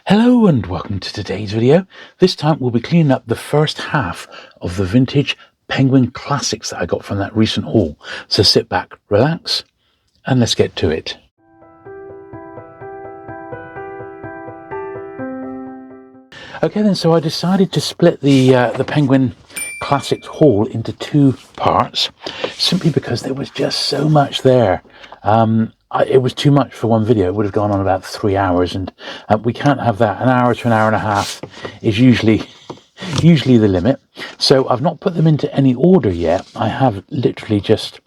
Hello and welcome to today's video. This time we'll be cleaning up the first half of the vintage Penguin classics that I got from that recent haul. So sit back, relax, and let's get to it. Okay then, so I decided to split the Penguin Classics haul into two parts, simply because there was just so much there. It was too much for one video. It would have gone on about 3 hours, and we can't have that. An hour to an hour and a half is usually the limit. So I've not put them into any order yet. I have literally just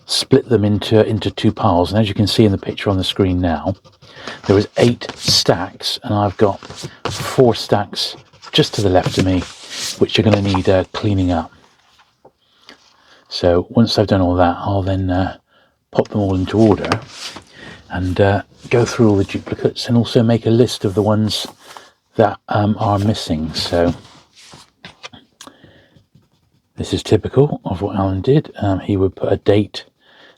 split them into two piles, and as you can see in the picture on the screen now, there was 8 stacks, and I've got 4 stacks just to the left of me, which are going to need cleaning up. So once I've done all that, I'll then pop them all into order and go through all the duplicates, and also make a list of the ones that are missing. So this is typical of what Alan did. He would put a date,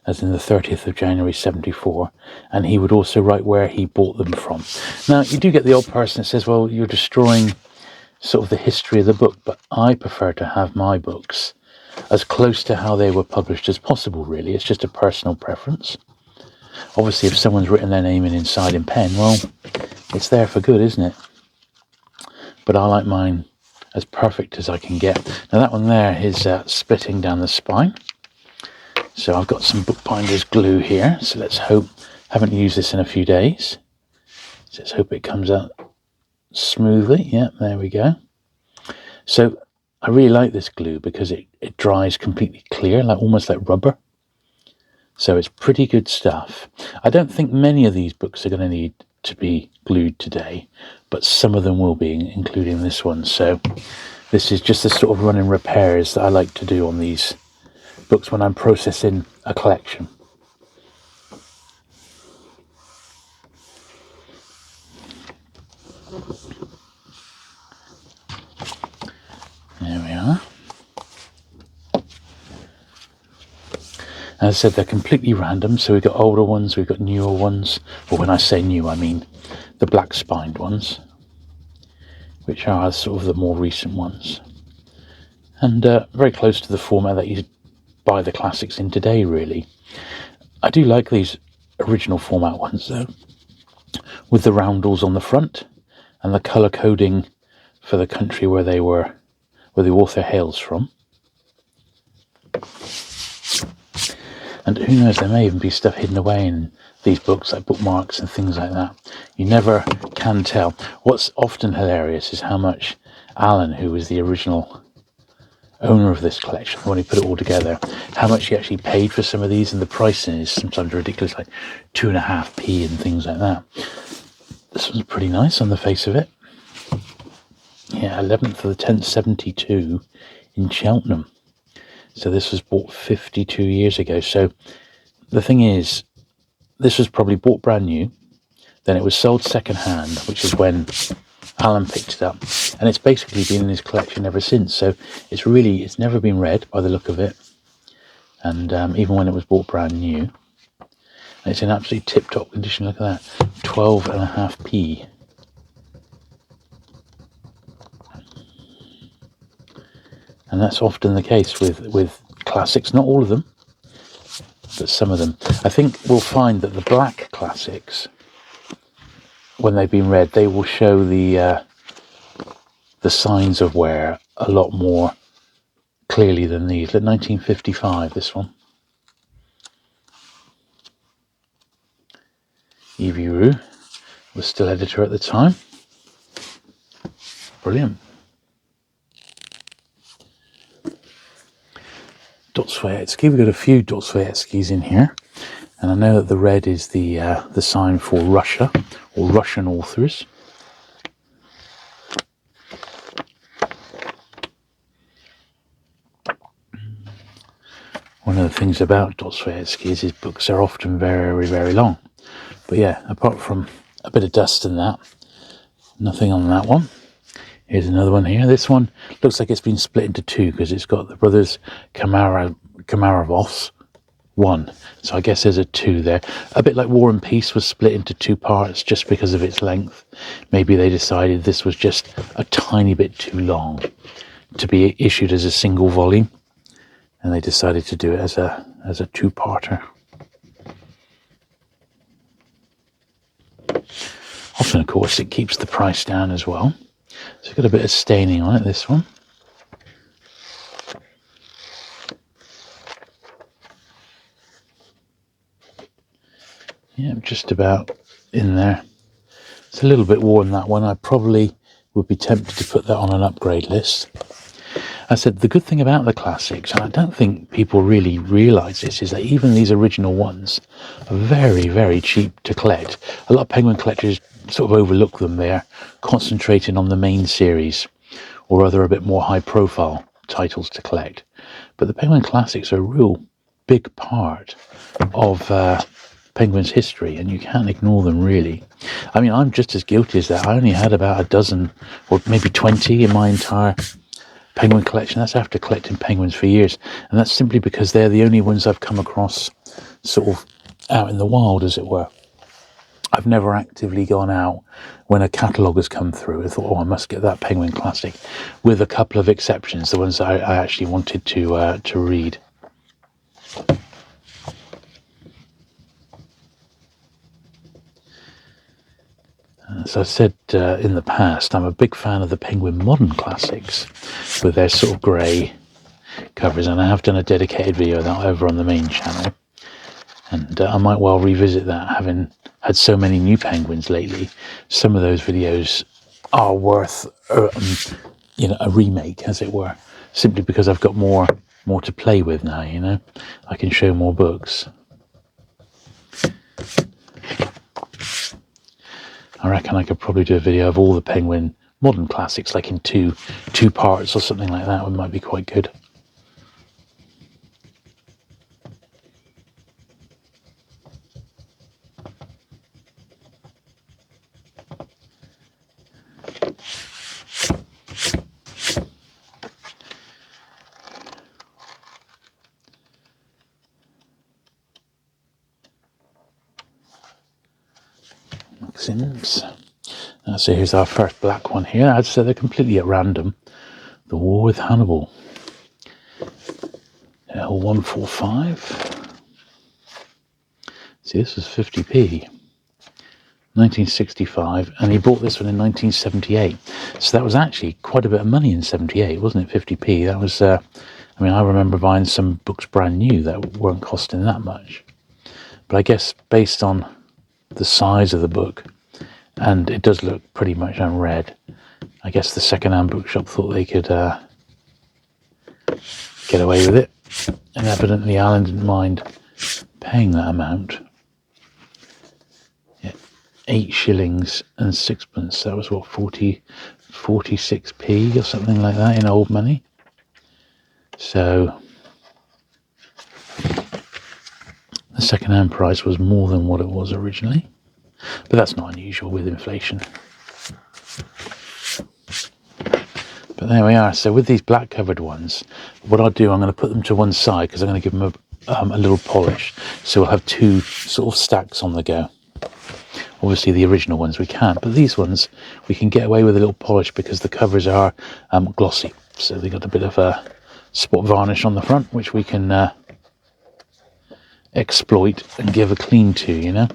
as in the 30th of January 74, and he would also write where he bought them from. Now, you do get the odd person that says, well, you're destroying sort of the history of the book, but I prefer to have my books as close to how they were published as possible, really. It's just a personal preference. Obviously, if someone's written their name inside in pen, well, it's there for good, isn't it? But I like mine as perfect as I can get. Now, that one there is splitting down the spine. So I've got some bookbinders glue here, so let's hope, haven't used this in a few days, so let's hope it comes out smoothly. Yeah, there we go. So I really like this glue because it dries completely clear, almost like rubber. So it's pretty good stuff. I don't think many of these books are going to need to be glued today, but some of them will be, including this one. So this is just the sort of running repairs that I like to do on these books when I'm processing a collection. There we are. As I said, they're completely random, so we've got older ones, we've got newer ones. Well, when I say new, I mean the black spined ones, which are sort of the more recent ones, and very close to the format that you buy the classics in today, really. I do like these original format ones, though, with the roundels on the front and the colour coding for the country where the author hails from. And who knows, there may even be stuff hidden away in these books, like bookmarks and things like that. You never can tell. What's often hilarious is how much Alan, who was the original owner of this collection, when he put it all together, how much he actually paid for some of these, and the pricing is sometimes ridiculous, like 2.5p and things like that. This one's pretty nice on the face of it. Yeah, 11th of the 10th, 72 in Cheltenham. So this was bought 52 years ago. So the thing is, this was probably bought brand new, then it was sold second hand, which is when Alan picked it up, and it's basically been in his collection ever since. So it's never been read by the look of it, and even when it was bought brand new, it's in absolutely tip-top condition. Look at that, 12.5p. And that's often the case with classics, not all of them, but some of them. I think we'll find that the black classics, when they've been read, they will show the signs of wear a lot more clearly than these. Look, 1955, this one. Evie Rue was still editor at the time. Brilliant. Dostoevsky. We've got a few Dostoevskys in here, and I know that the red is the sign for Russia, or Russian authors. One of the things about Dostoevsky is his books are often very, very long. But yeah, apart from a bit of dust and that, nothing on that one. Here's another one here. This one looks like it's been split into two because it's got the brothers Kamarovs 1. So I guess there's a 2 there. A bit like War and Peace was split into 2 parts just because of its length. Maybe they decided this was just a tiny bit too long to be issued as a single volume, and they decided to do it as a 2-parter. Often, of course, it keeps the price down as well. So it's got a bit of staining on it, this one. Yeah, just about in there. It's a little bit worn, that one. I probably would be tempted to put that on an upgrade list. I said the good thing about the classics, and I don't think people really realise this, is that even these original ones are very, very cheap to collect. A lot of Penguin collectors sort of overlook them. They're concentrating on the main series or other a bit more high-profile titles to collect. But the Penguin classics are a real big part of Penguin's history, and you can't ignore them, really. I mean, I'm just as guilty as that. I only had about a dozen or maybe 20 in my entire Penguin collection. That's after collecting penguins for years, and that's simply because they're the only ones I've come across sort of out in the wild, as it were. I've never actively gone out when a catalogue has come through and thought, oh, I must get that Penguin classic, with a couple of exceptions, the ones that I actually wanted to read. As I said in the past, I'm a big fan of the Penguin Modern Classics with their sort of grey covers, and I have done a dedicated video of that over on the main channel, and I might well revisit that, having had so many new Penguins lately. Some of those videos are worth a remake, as it were, simply because I've got more to play with now. I can show more books. I reckon I could probably do a video of all the Penguin Modern Classics, like in two parts or something like that. It might be quite good. Maxims. So here's our first black one here. I'd say they're completely at random. The War with Hannibal. L145. See, this was 50p. 1965, and he bought this one in 1978. So that was actually quite a bit of money in 78, wasn't it? 50p. That was, I remember buying some books brand new that weren't costing that much. But I guess based on the size of the book, and it does look pretty much unread, I guess the second-hand bookshop thought they could get away with it. And evidently Alan didn't mind paying that amount. 8 shillings and 6pence. That was what, 46p or something like that in old money. So the second-hand price was more than what it was originally, but that's not unusual with inflation. But there we are. So with these black covered ones, what I'll do, I'm going to put them to one side because I'm going to give them a little polish. So we'll have 2 sort of stacks on the go. Obviously the original ones we can't, but these ones we can get away with a little polish because the covers are glossy. So they got a bit of a spot varnish on the front, which we can exploit and give a clean to,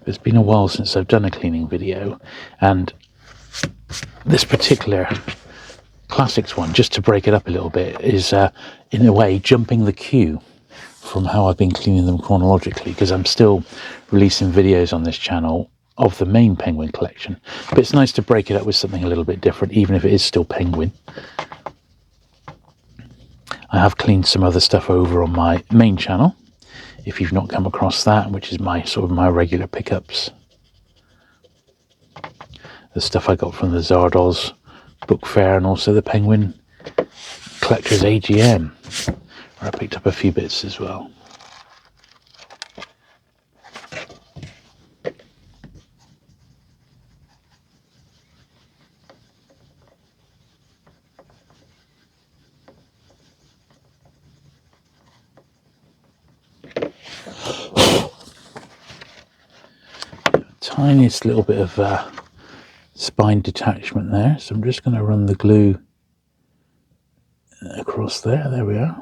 It's been a while since I've done a cleaning video, and this particular classics one, just to break it up a little bit, is in a way jumping the queue from how I've been cleaning them chronologically, because I'm still releasing videos on this channel of the main Penguin collection, but it's nice to break it up with something a little bit different, even if it is still Penguin. I have cleaned some other stuff over on my main channel, if you've not come across that, which is my regular pickups. The stuff I got from the Zardoz book fair, and also the Penguin Collectors AGM, where I picked up a few bits as well. Tiniest little bit of spine detachment there, so I'm just going to run the glue across there. There we are,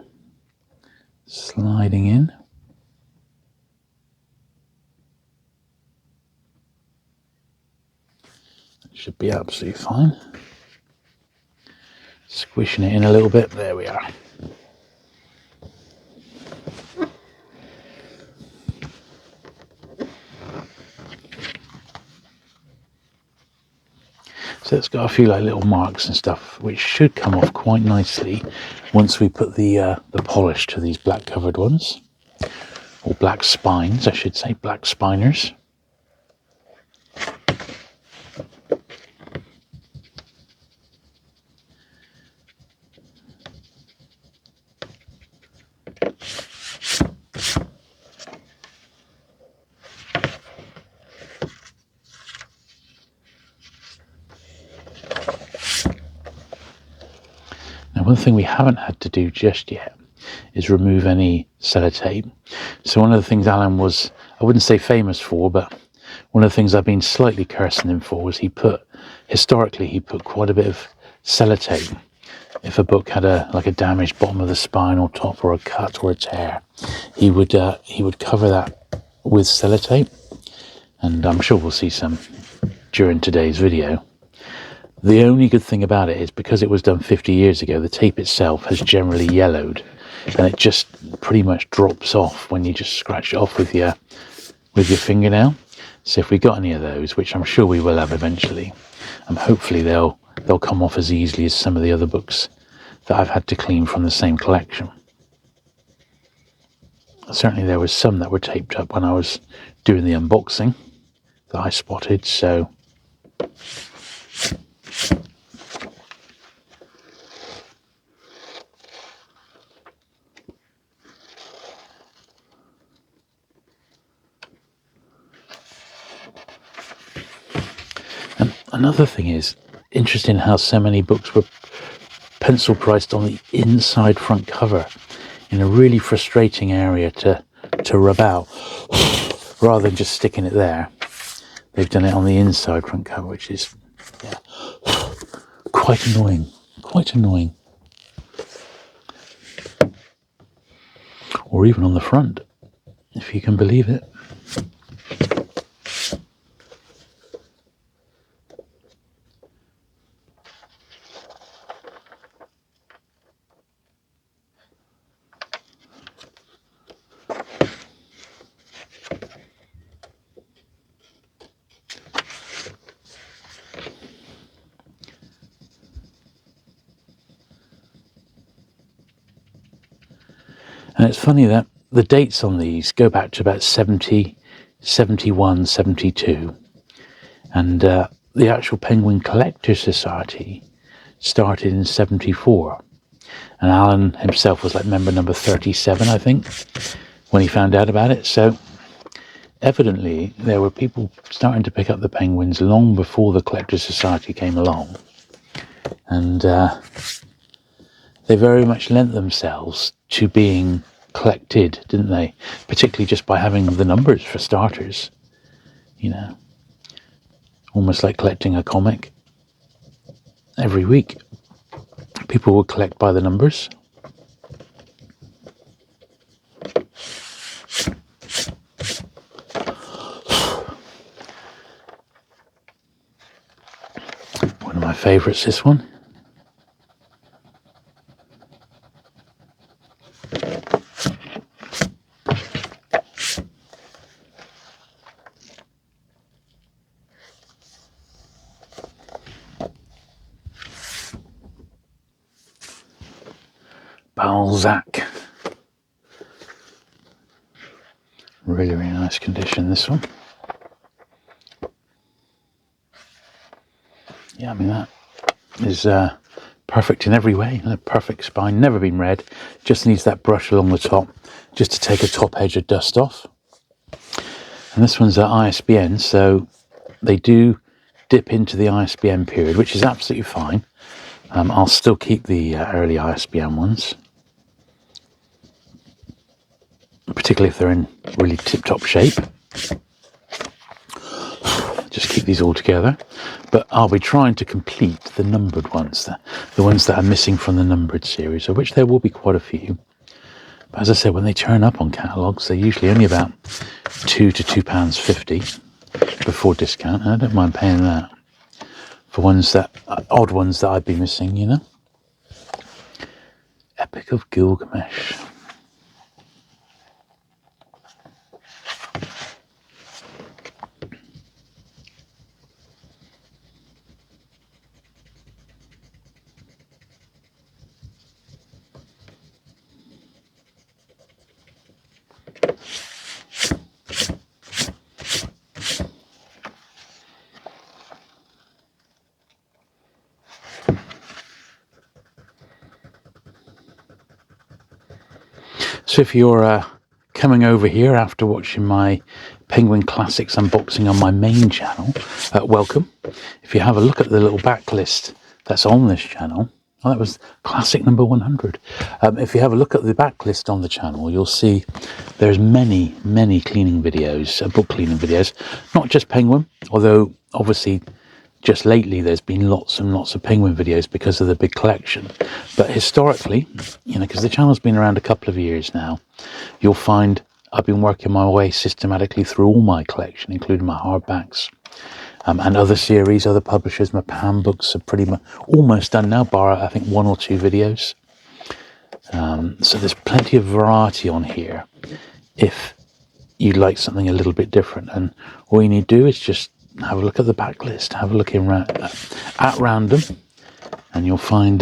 sliding in. Should be absolutely fine. Squishing it in a little bit. There we are. So it's got a few like little marks and stuff, which should come off quite nicely once we put the polish to these black covered ones, or black spines, I should say, black spiners. Now, one thing we haven't had to do just yet is remove any sellotape. So one of the things Alan was, I wouldn't say famous for, but one of the things I've been slightly cursing him for was historically he put quite a bit of sellotape. If a book had like a damaged bottom of the spine or top, or a cut or a tear, he would cover that with sellotape, and I'm sure we'll see some during today's video. The only good thing about it is because it was done 50 years ago, the tape itself has generally yellowed, and it just pretty much drops off when you just scratch it off with your fingernail. So if we got any of those, which I'm sure we will have eventually, hopefully they'll come off as easily as some of the other books that I've had to clean from the same collection. Certainly there was some that were taped up when I was doing the unboxing that I spotted, so another thing is interesting how so many books were pencil priced on the inside front cover in a really frustrating area to rub out. Rather than just sticking it there, they've done it on the inside front cover, which is quite annoying. Or even on the front, if you can believe it. And it's funny that the dates on these go back to about 70, 71, 72. And the actual Penguin Collectors Society started in 74. And Alan himself was like member number 37, I think, when he found out about it. So evidently there were people starting to pick up the penguins long before the Collectors Society came along. And they very much lent themselves to being collected, didn't they? Particularly just by having the numbers, for starters. You know, almost like collecting a comic. Every week people would collect by the numbers. One of my favourites, this one. Balzac. Really, really nice condition, this one. Yeah, I mean, that is perfect in every way. A perfect spine, never been read. Just needs that brush along the top just to take a top edge of dust off. And this one's at ISBN, so they do dip into the ISBN period, which is absolutely fine. I'll still keep the early ISBN ones. particularly if they're in really tip-top shape. Just keep these all together. But I'll be trying to complete the numbered ones, the ones that are missing from the numbered series, of which there will be quite a few. But as I said, when they turn up on catalogues, they're usually only about £2 to £2.50 before discount, and I don't mind paying that for ones that odd ones that I'd be missing, you know. Epic of Gilgamesh. So if you're coming over here after watching my Penguin Classics unboxing on my main channel, welcome. If you have a look at the little backlist that's on this channel, that was classic number 100. If you have a look at the backlist on the channel, you'll see there's many cleaning videos, book cleaning videos, not just Penguin, although obviously just lately there's been lots and lots of Penguin videos because of the big collection. But historically, you know, because the channel's been around a couple of years now, you'll find I've been working my way systematically through all my collection, including my hardbacks and other series, other publishers. My Pam books are pretty much almost done now, bar I think 1 or 2 videos. So there's plenty of variety on here if you'd like something a little bit different. And all you need to do is just have a look at the backlist, have a look in at random, and you'll find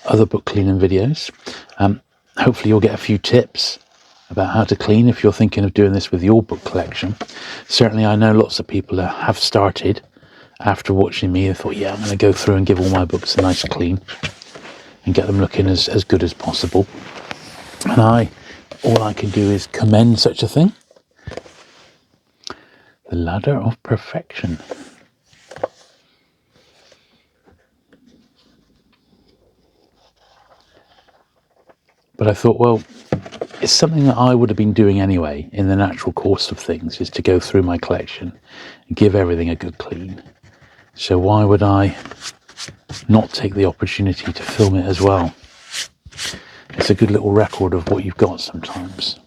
other book cleaning videos. Hopefully you'll get a few tips about how to clean if you're thinking of doing this with your book collection. Certainly I know lots of people have started after watching me and thought, yeah, I'm going to go through and give all my books a nice clean and get them looking as good as possible. And all I can do is commend such a thing. The ladder of perfection. But I thought, well, it's something that I would have been doing anyway in the natural course of things, is to go through my collection and give everything a good clean. So why would I not take the opportunity to film it as well? It's a good little record of what you've got sometimes.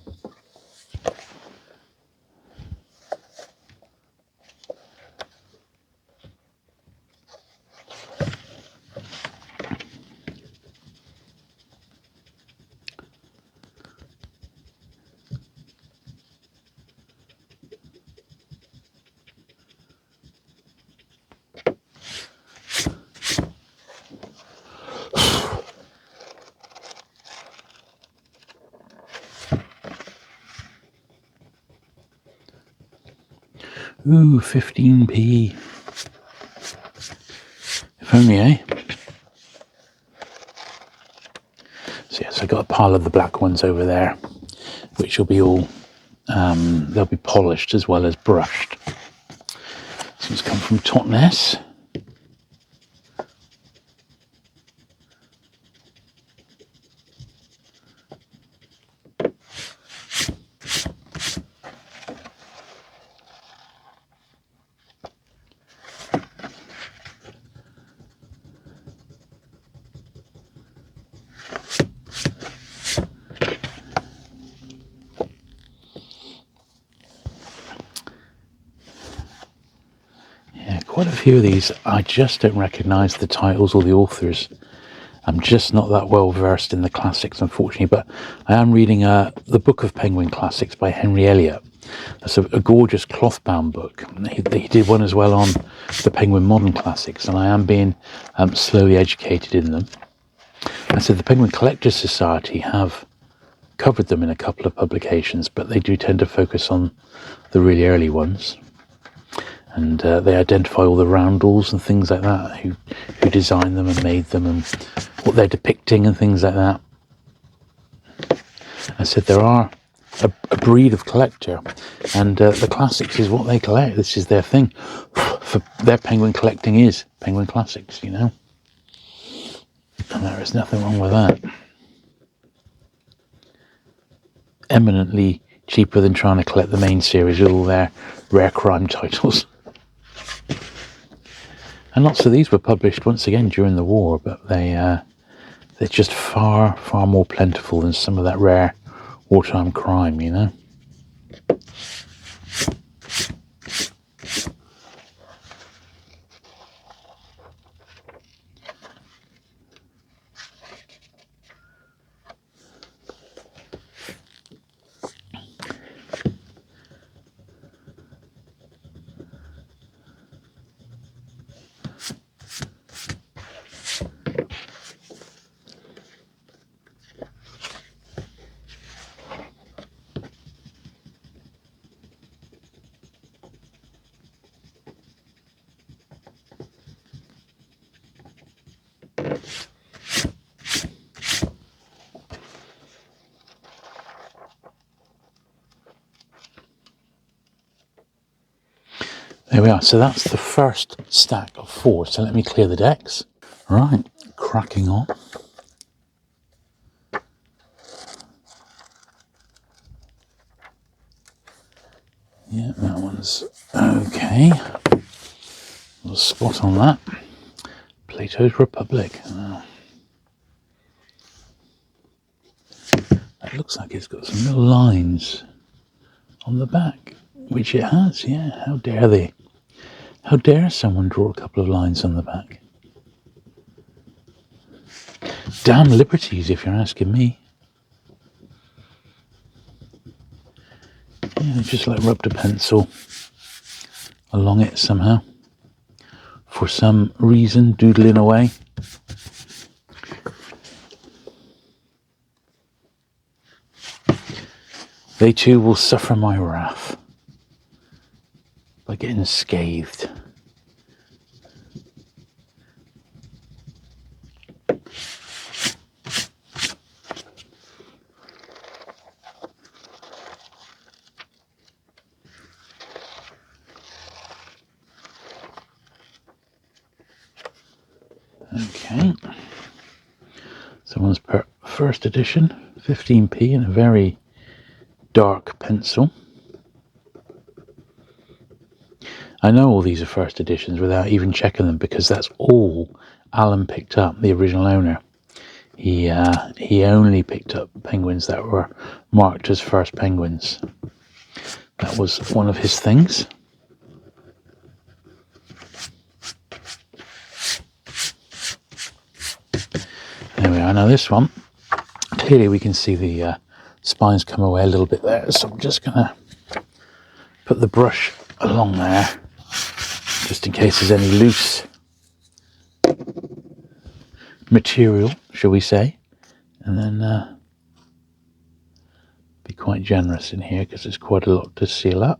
Ooh, 15p. If only, eh? So yes, I got a pile of the black ones over there, which will be all, they'll be polished as well as brushed. So it's come from Totnes. Quite a few of these, I just don't recognise the titles or the authors. I'm just not that well versed in the classics, unfortunately, but I am reading the Book of Penguin Classics by Henry Elliott. That's a gorgeous cloth-bound book. He did one as well on the Penguin Modern Classics, and I am being slowly educated in them. I said the Penguin Collectors Society have covered them in a couple of publications, but they do tend to focus on the really early ones. And they identify all the roundels and things like that, who designed them and made them and what they're depicting and things like that. I said there are a breed of collector, and the classics is what they collect. This is their thing. For their penguin collecting is Penguin Classics, you know. And there is nothing wrong with that. Eminently cheaper than trying to collect the main series with all their rare crime titles. And lots of these were published once again during the war, but they're just far more plentiful than some of that rare wartime crime, you know. There we are. So that's the first stack of 4. So let me clear the decks. Right, cracking on. Yeah, that one's okay. Little spot on that. Plato's Republic. Oh. It looks like it's got some little lines on the back, which it has, yeah. How dare they? How dare someone draw a couple of lines on the back? Damn liberties, if you're asking me. Yeah, they just like rubbed a pencil along it somehow. For some reason, doodling away. They too will suffer my wrath by getting scathed. Okay. Someone's first edition, 15p, in a very dark pencil. I know all these are first editions without even checking them because that's all Alan picked up, the original owner. He only picked up penguins that were marked as first penguins. That was one of his things. There we are. Now this one, clearly we can see the spines come away a little bit there, so I'm just going to put the brush along there just in case there's any loose material, shall we say, and then be quite generous in here because there's quite a lot to seal up.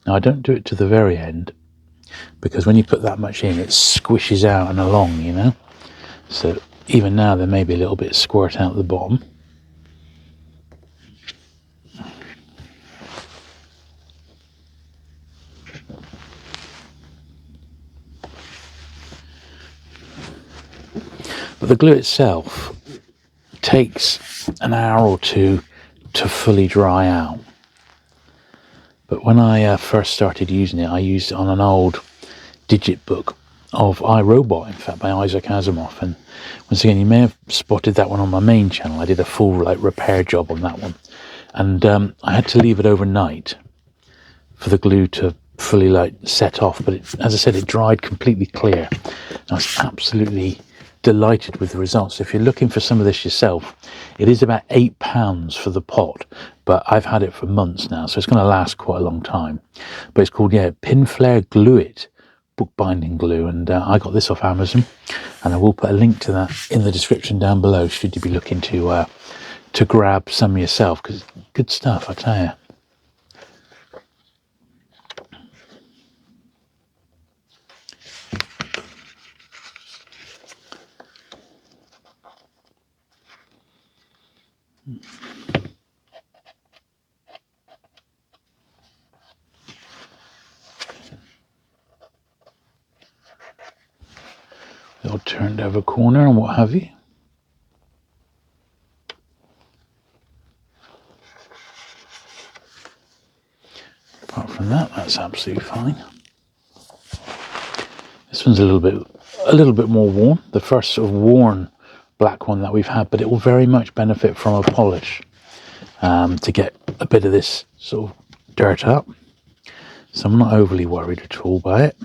Now I don't do it to the very end because when you put that much in it squishes out and along, you know, so even now there may be a little bit of squirt out the bottom. But the glue itself takes an hour or two to fully dry out. But when I first started using it, I used it on an old digit book of iRobot, in fact, by Isaac Asimov. And once again, you may have spotted that one on my main channel. I did a full repair job on that one. And I had to leave it overnight for the glue to fully set off. But as I said, it dried completely clear. I was absolutely delighted with the results. If you're looking for some of this yourself, it is about £8 for the pot, but I've had it for months now, so it's going to last quite a long time. But it's called, Pinflair Glue It bookbinding glue, and I got this off Amazon, and I will put a link to that in the description down below should you be looking to grab some yourself, because it's good stuff, I tell you. odd turned over corner and what have you. Apart from that, that's absolutely fine. This one's a little bit more worn. The first sort of worn black one that we've had, but it will very much benefit from a polish to get a bit of this sort of dirt up. So I'm not overly worried at all by it.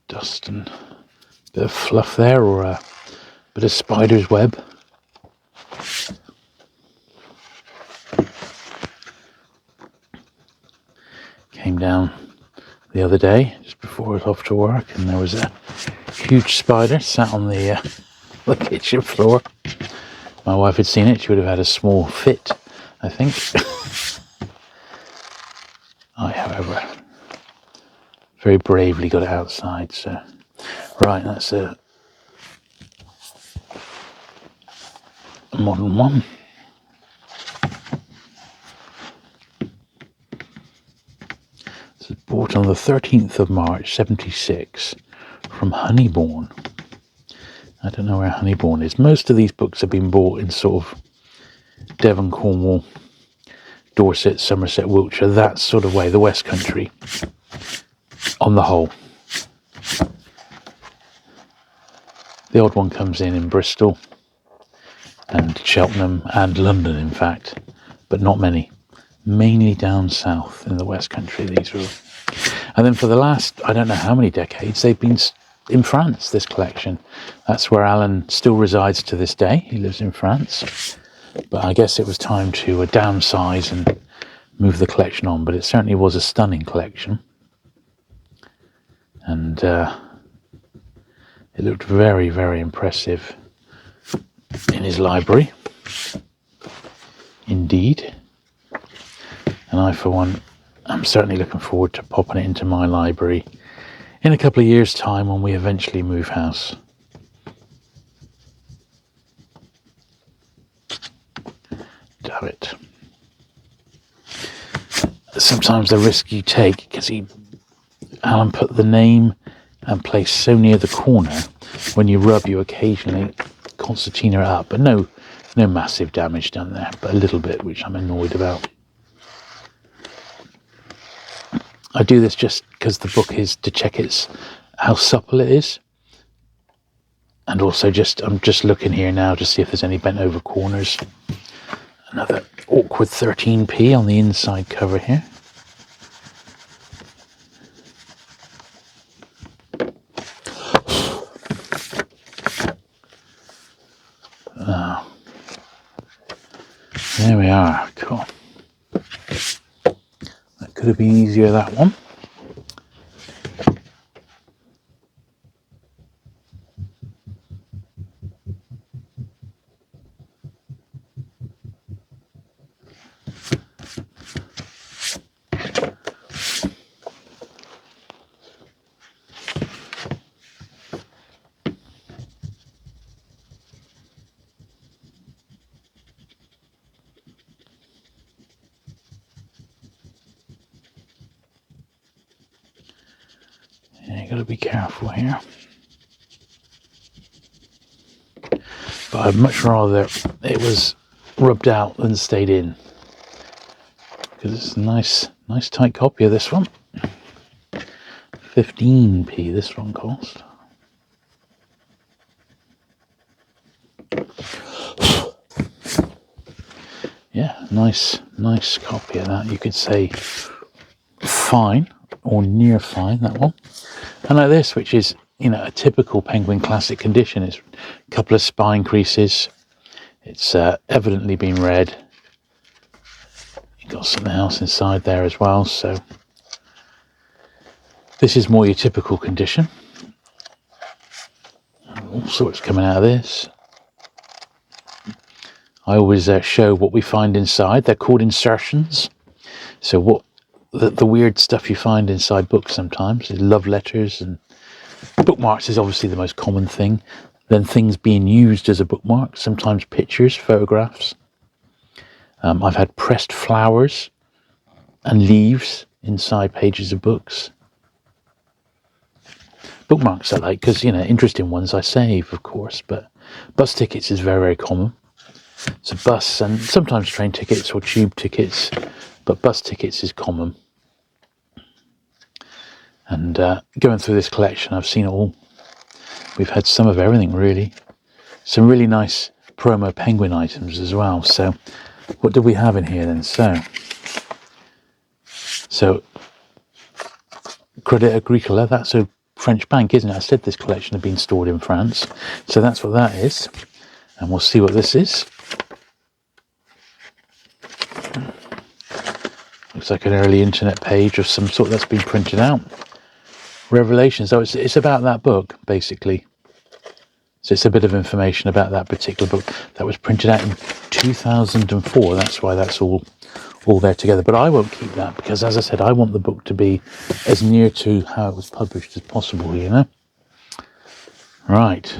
Dust and a bit of fluff there, or a bit of spider's web. Came down the other day just before I was off to work, and there was a huge spider sat on the kitchen floor. My wife had seen it. She would have had a small fit, I think. I, however, very bravely got it outside. So, right, that's a modern one. This was bought on the 13th of March, 76, from Honeybourne. I don't know where Honeybourne is. Most of these books have been bought in sort of Devon, Cornwall, Dorset, Somerset, Wiltshire, that sort of way, the West Country, on the whole. The odd one comes in Bristol and Cheltenham and London, in fact, but not many. Mainly down south in the West Country, these were. And then for the last, I don't know how many decades, they've been in France, this collection. That's where Alan still resides to this day. He lives in France. But I guess it was time to downsize and move the collection on. But it certainly was a stunning collection. And it looked very, very impressive in his library. Indeed. And I, for one, I'm certainly looking forward to popping it into my library in a couple of years' time when we eventually move house. Damn it. Sometimes the risk you take, because Alan put the name and place so near the corner, when you rub, you occasionally concertina it up, but no massive damage done there, but a little bit, which I'm annoyed about. I do this just because the book is to check how supple it is, and also I'm just looking here now to see if there's any bent over corners. Another awkward 13p on the inside cover here. There we are. Cool. That could have been easier, that one. You got to be careful here. But I'd much rather it was rubbed out than stayed in, because it's a nice tight copy of this one. 15p this one cost. Yeah, nice copy of that. You could say fine or near fine, that one. And like this, which is, a typical Penguin Classic condition. It's a couple of spine creases. It's evidently been read. You've got something else inside there as well. So this is more your typical condition. All sorts coming out of this. I always show what we find inside. They're called insertions. So what the weird stuff you find inside books sometimes is love letters, and bookmarks is obviously the most common thing. then things being used as a bookmark, sometimes pictures, photographs. I've had pressed flowers and leaves inside pages of books. Bookmarks I like because, interesting ones I save, of course, but bus tickets is very, very common. So bus and sometimes train tickets or tube tickets, but bus tickets is common. And going through this collection, I've seen it all. We've had some of everything, really. Some really nice promo Penguin items as well. So what do we have in here then? So Credit Agricole, that's a French bank, isn't it? I said this collection had been stored in France. So that's what that is. And we'll see what this is. Looks like an early internet page of some sort that's been printed out. Revelations. So it's about that book, basically. So it's a bit of information about that particular book that was printed out in 2004. That's why that's all there together. But I won't keep that because, as I said, I want the book to be as near to how it was published as possible, Right.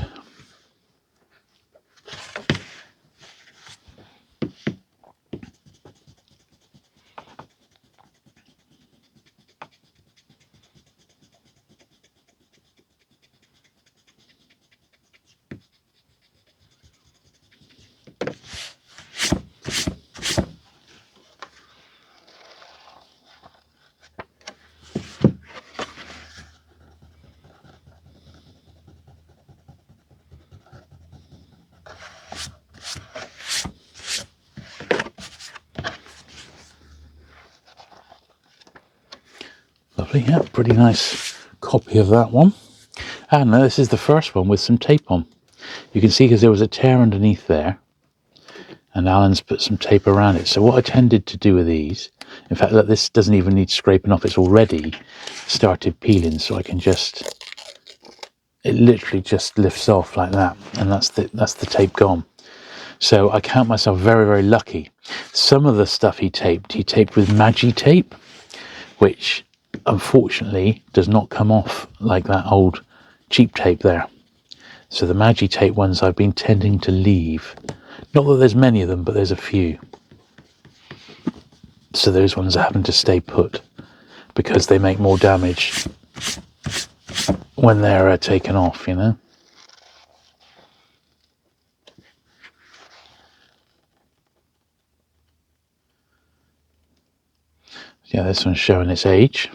Lovely, yeah, pretty nice copy of that one. And this is the first one with some tape on. You can see because there was a tear underneath there, and Alan's put some tape around it. So what I tended to do with these, in fact, look, this doesn't even need scraping off. It's already started peeling, so I can it literally just lifts off like that, and that's the tape gone. So I count myself very, very lucky. Some of the stuff he taped with Magi tape, which unfortunately does not come off like that old cheap tape there. So the Magi tape ones I've been tending to leave. Not that there's many of them, but there's a few. So those ones are having to stay put because they make more damage when they're taken off, Yeah, this one's showing its age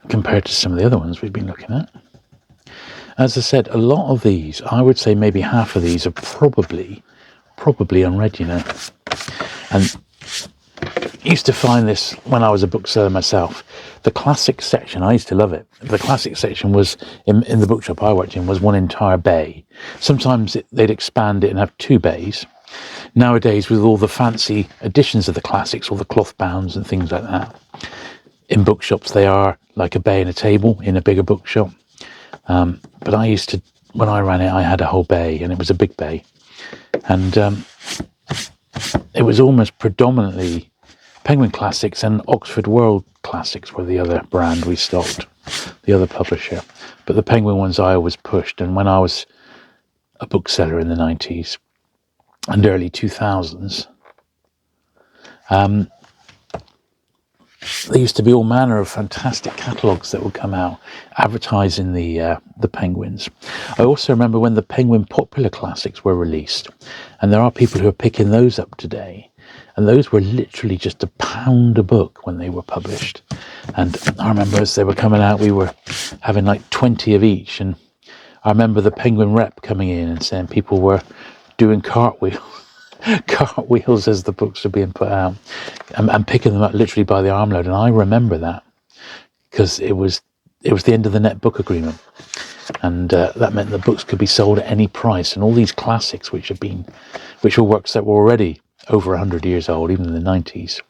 compared to some of the other ones we've been looking at. As I said, a lot of these, I would say maybe half of these are probably unread, And I used to find this when I was a bookseller myself. The classic section, I used to love it. The classic section was, in the bookshop I worked in, was one entire bay. Sometimes they'd expand it and have two bays. Nowadays, with all the fancy editions of the classics, all the cloth bounds and things like that, in bookshops they are like a bay and a table in a bigger bookshop. But I used to, when I ran it, I had a whole bay, and it was a big bay. And it was almost predominantly Penguin Classics, and Oxford World Classics were the other brand we stocked, the other publisher. But the Penguin ones I always pushed, and when I was a bookseller in the 90s and early 2000s, there used to be all manner of fantastic catalogues that would come out advertising the Penguins. I also remember when the Penguin Popular Classics were released, and there are people who are picking those up today, and those were literally just £1 a book when they were published. And I remember as they were coming out, we were having like 20 of each, and I remember the Penguin rep coming in and saying people were doing cartwheels as the books were being put out, and picking them up literally by the armload. And I remember that because it was the end of the net book agreement, and that meant the books could be sold at any price. And all these classics, which were works that were already over 100 years old, even in the 90s,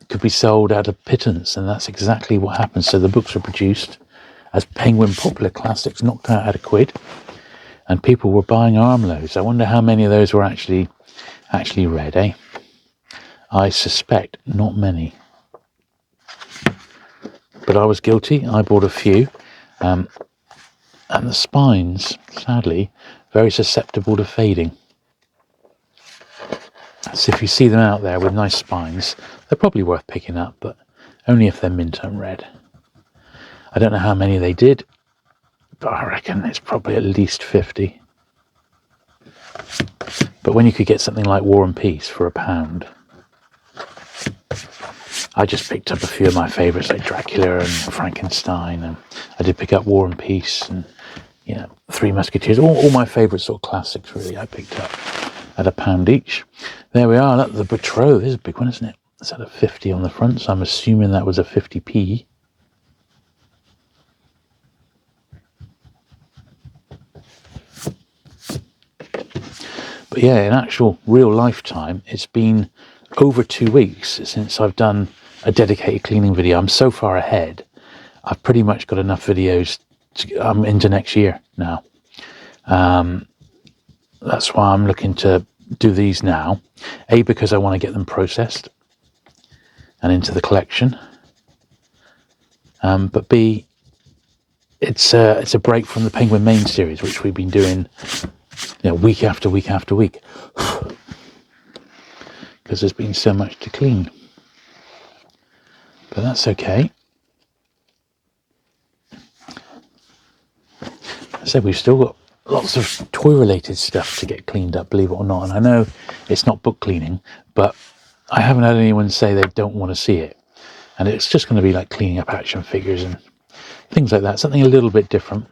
could be sold at a pittance, and that's exactly what happened. So the books were produced as Penguin Popular Classics, knocked out at £1, and people were buying armloads. I wonder how many of those were actually read, eh? I suspect not many. But I was guilty. I bought a few. And the spines, sadly, very susceptible to fading. So if you see them out there with nice spines, they're probably worth picking up, but only if they're mint and red. I don't know how many they did, but I reckon it's probably at least 50. But when you could get something like War and Peace for £1, I just picked up a few of my favourites like Dracula and Frankenstein, and I did pick up War and Peace and, you know, Three Musketeers, all my favourite sort of classics really I picked up at £1 each. There we are. Look, the Betrothed, this is a big one, isn't it? It's at a 50 on the front, so I'm assuming that was a 50p. But yeah, in actual real lifetime, it's been over 2 weeks since I've done a dedicated cleaning video. I'm so far ahead. I've pretty much got enough videos to, into next year now. That's why I'm looking to do these now. A, because I want to get them processed and into the collection. But B, it's a break from the Penguin main series, which we've been doing, you know, week after week after week, because there's been so much to clean. But that's okay. I said we've still got lots of toy related stuff to get cleaned up, believe it or not. And I know it's not book cleaning, but I haven't had anyone say they don't want to see it. And it's just going to be like cleaning up action figures and things like that. Something a little bit different.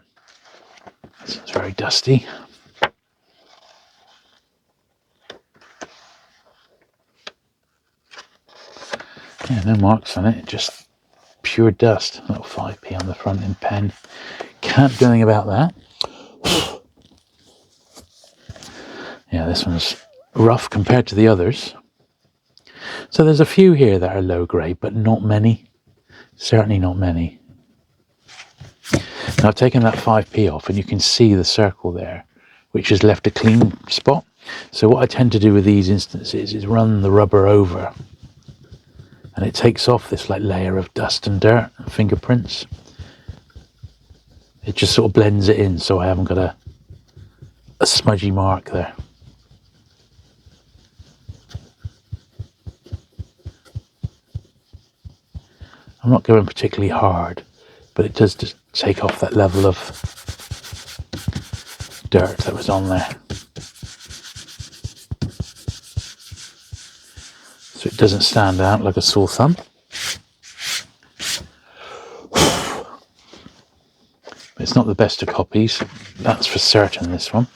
This one's very dusty. Yeah, no marks on it, just pure dust. A little 5p on the front in pen. Can't do anything about that. Yeah, this one's rough compared to the others. So there's a few here that are low grade, but not many. Certainly not many. Now I've taken that 5p off and you can see the circle there, which has left a clean spot. So what I tend to do with these instances is run the rubber over, and it takes off this like layer of dust and dirt and fingerprints. It just sort of blends it in, so I haven't got a smudgy mark there. I'm not going particularly hard, but it does just take off that level of dirt that was on there. So it doesn't stand out like a sore thumb. It's not the best of copies, that's for certain, this one.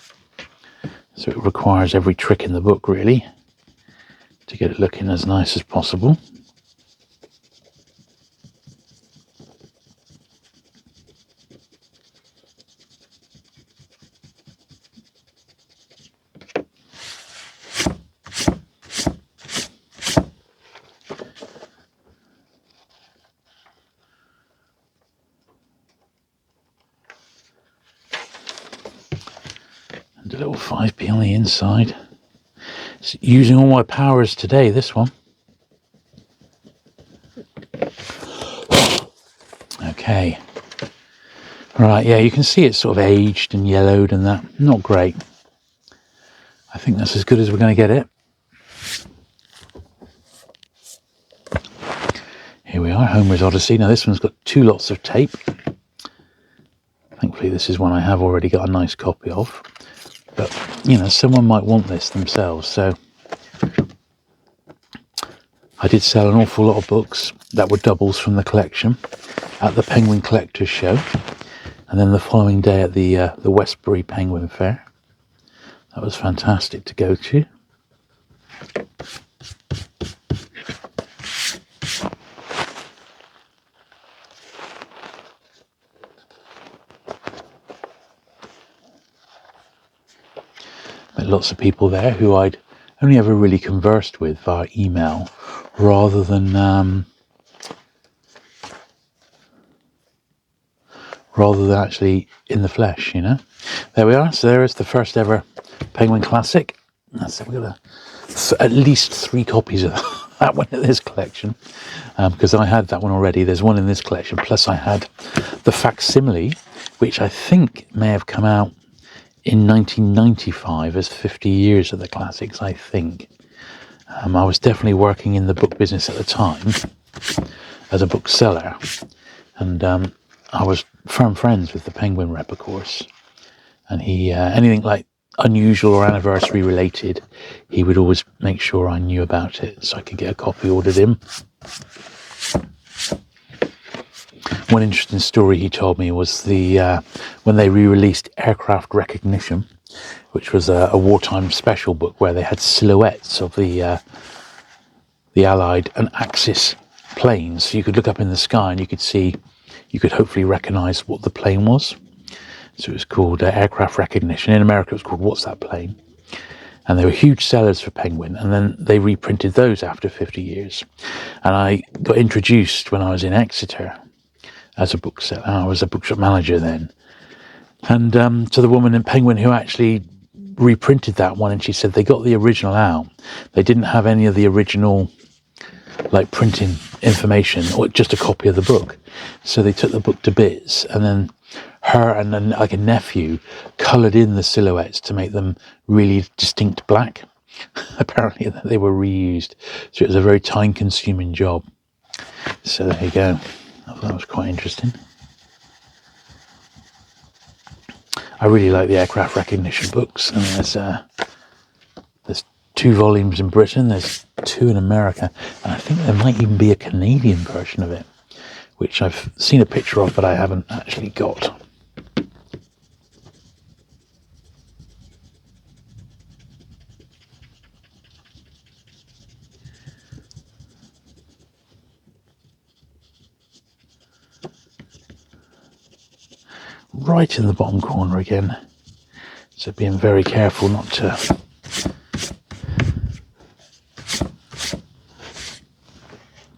So it requires every trick in the book really to get it looking as nice as possible. And a little 5p on the inside. It's using all my powers today, this one. Okay. Right, yeah, you can see it's sort of aged and yellowed and that. Not great. I think that's as good as we're going to get it. Here we are, Homer's Odyssey. Now this one's got 2 lots of tape. Thankfully this is one I have already got a nice copy of. But, you know, someone might want this themselves, so I did sell an awful lot of books that were doubles from the collection at the Penguin Collectors Show, and then the following day at the Westbury Penguin Fair. That was fantastic to go to. Met lots of people there who I'd only ever really conversed with via email rather than actually in the flesh, you know. There we are. So there is the first ever Penguin Classic. That's it. We've got at least 3 copies of that one in this collection, because I had that one already. There's one in this collection, plus I had the facsimile, which I think may have come out in 1995 as 50 years of the classics, I think. I was definitely working in the book business at the time as a bookseller, and I was firm friends with the Penguin rep, of course, and he anything like unusual or anniversary related, he would always make sure I knew about it so I could get a copy ordered in. One interesting story he told me was the when they re-released Aircraft Recognition, which was a wartime special book where they had silhouettes of the Allied and Axis planes. So you could look up in the sky and you could hopefully recognise what the plane was. So it was called Aircraft Recognition. In America, it was called What's That Plane? And they were huge sellers for Penguin. And then they reprinted those after 50 years. And I got introduced when I was in Exeter as a bookseller. I was a bookshop manager then. And to the woman in Penguin who actually reprinted that one. And she said they got the original out. They didn't have any of the original like printing information or just a copy of the book. So they took the book to bits, and then her and then like a nephew coloured in the silhouettes to make them really distinct black. Apparently they were reused, so it was a very time consuming job. So there you go. I thought that was quite interesting. I really like the Aircraft Recognition books. I mean, there's 2 volumes in Britain, there's 2 in America, and I think there might even be a Canadian version of it, which I've seen a picture of, but I haven't actually got. Right in the bottom corner again, so being very careful not to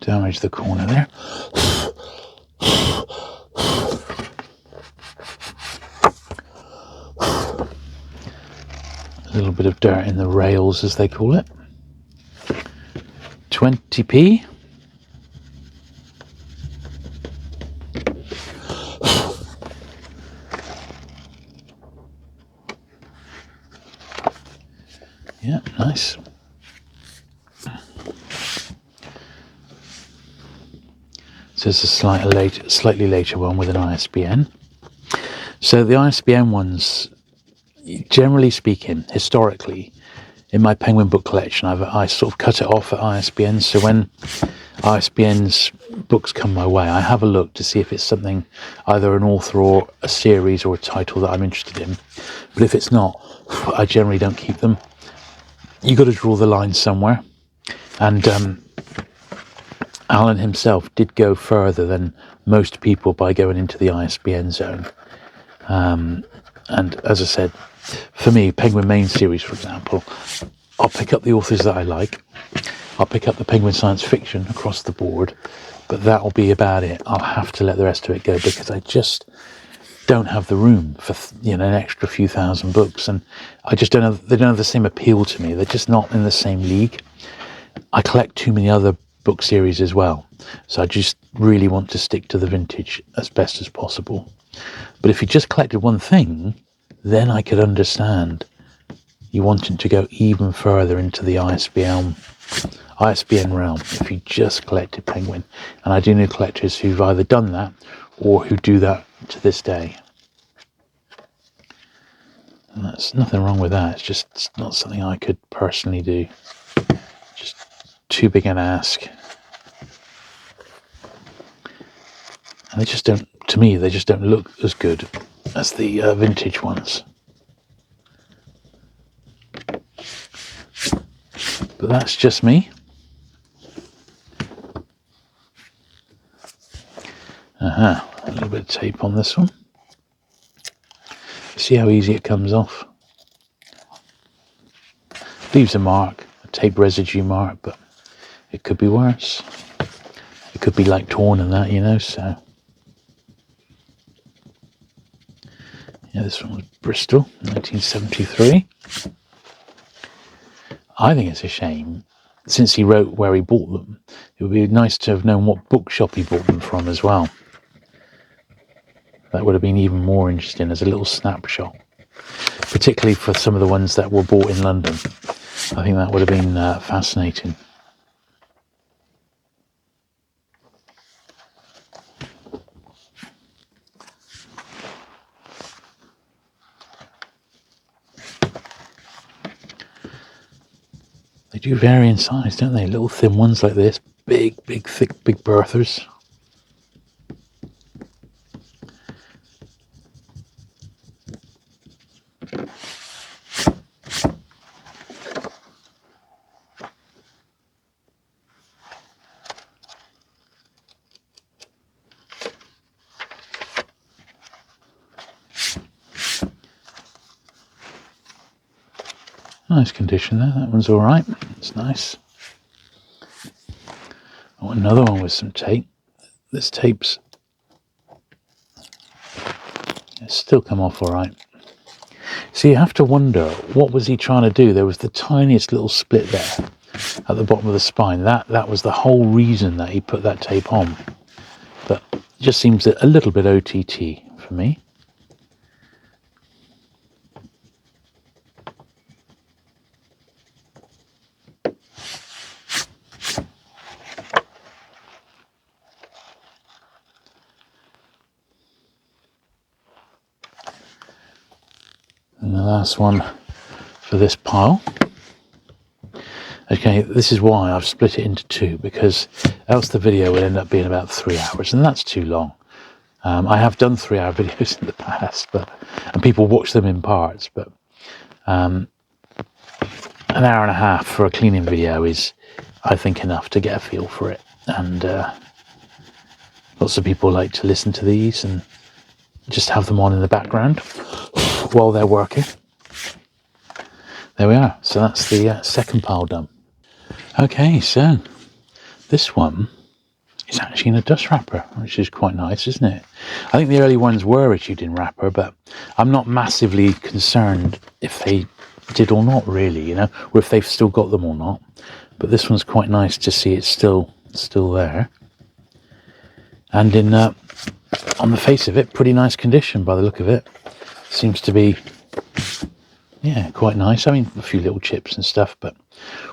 damage the corner there. A little bit of dirt in the rails, as they call it. 20p. Yeah, nice. So it's a slightly later one with an ISBN. So the ISBN ones, generally speaking, historically, in my Penguin book collection, I sort of cut it off at ISBNs. So when ISBN's books come my way, I have a look to see if it's something, either an author or a series or a title that I'm interested in. But if it's not, I generally don't keep them. You got to draw the line somewhere. And Alan himself did go further than most people by going into the ISBN zone. And as I said, for me, Penguin main series, for example, I'll pick up the authors that I like. I'll pick up the Penguin science fiction across the board, but that'll be about it. I'll have to let the rest of it go because I just don't have the room for an extra few thousand books, and I just don't have. They don't have the same appeal to me. They're just not in the same league. I collect too many other book series as well, so I just really want to stick to the vintage as best as possible. But if you just collected one thing, then I could understand you wanting to go even further into the ISBN realm if you just collected Penguin. And I do know collectors who've either done that or who do that to this day. And that's nothing wrong with that. It's not something I could personally do. Just too big an ask. And they just don't, to me, they just don't look as good as the vintage ones. But that's just me. A little bit of tape on this one. See how easy it comes off. Leaves a mark, a tape residue mark, but it could be worse. It could be like torn and that, so. Yeah, this one was Bristol, 1973. I think it's a shame, since he wrote where he bought them. It would be nice to have known what bookshop he bought them from as well. That would have been even more interesting as a little snapshot, particularly for some of the ones that were bought in London. I think that would have been fascinating. They do vary in size, don't they? Little thin ones like this, big, thick, big birthers. Nice condition there. That one's all right. It's nice. I want another one with some tape. This tape's still come off all right. So you have to wonder, what was he trying to do? There was the tiniest little split there at the bottom of the spine. That was the whole reason that he put that tape on. But it just seems a little bit OTT for me. And the last one for this pile. Okay, this is why I've split it into two, because else the video would end up being about 3 hours, and that's too long. I have done 3-hour videos in the past, and people watch them in parts, but an hour and a half for a cleaning video is, I think, enough to get a feel for it. And lots of people like to listen to these and just have them on in the background while they're working. There we are. So that's the second pile done. Okay, so this one is actually in a dust wrapper, which is quite nice, isn't it? I think the early ones were issued in wrapper, but I'm not massively concerned if they did or not, really, you know, or if they've still got them or not. But this one's quite nice to see it's still there. And in on the face of it, pretty nice condition by the look of it. Seems to be, yeah, quite nice. I mean, a few little chips and stuff, but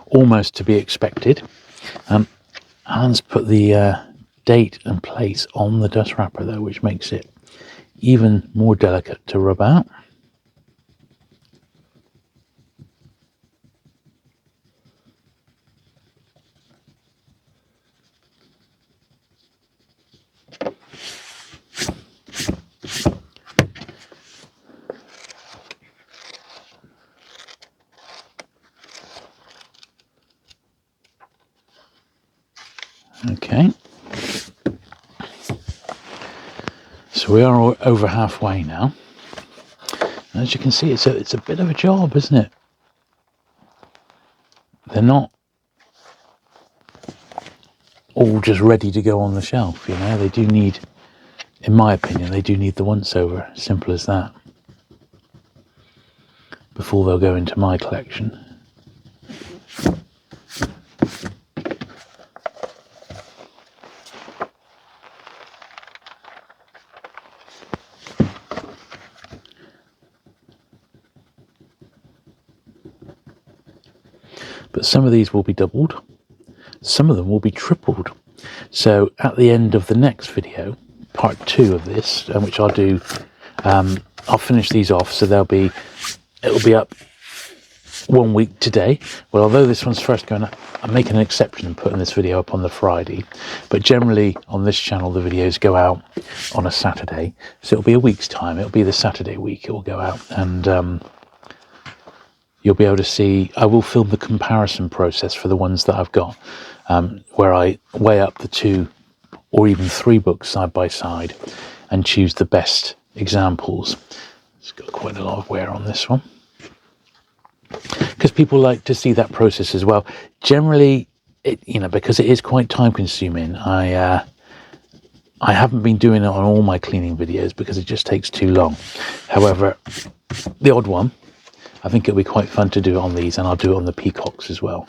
almost to be expected. Hans put the date and place on the dust wrapper though, which makes it even more delicate to rub out. Okay, so we are over halfway now. And as you can see, it's a bit of a job, isn't it? They're not all just ready to go on the shelf, you know. They do need, in my opinion, they do need the once over. Simple as that. Before they'll go into my collection. But some of these will be doubled, some of them will be tripled. So at the end of the next video, part 2 of this, which I'll do, I'll finish these off, so it'll be up 1 week today. Well, although this one's first going up, I'm making an exception and putting this video up on the Friday, but generally on this channel the videos go out on a Saturday, so it'll be a week's time. It'll be the Saturday week it will go out, and you'll be able to see, I will film the comparison process for the ones that I've got, where I weigh up the 2 or even 3 books side by side and choose the best examples. It's got quite a lot of wear on this one, because people like to see that process as well. Generally, you know, because it is quite time consuming, I haven't been doing it on all my cleaning videos because it just takes too long. However, the odd one, I think it'll be quite fun to do it on these, and I'll do it on the peacocks as well,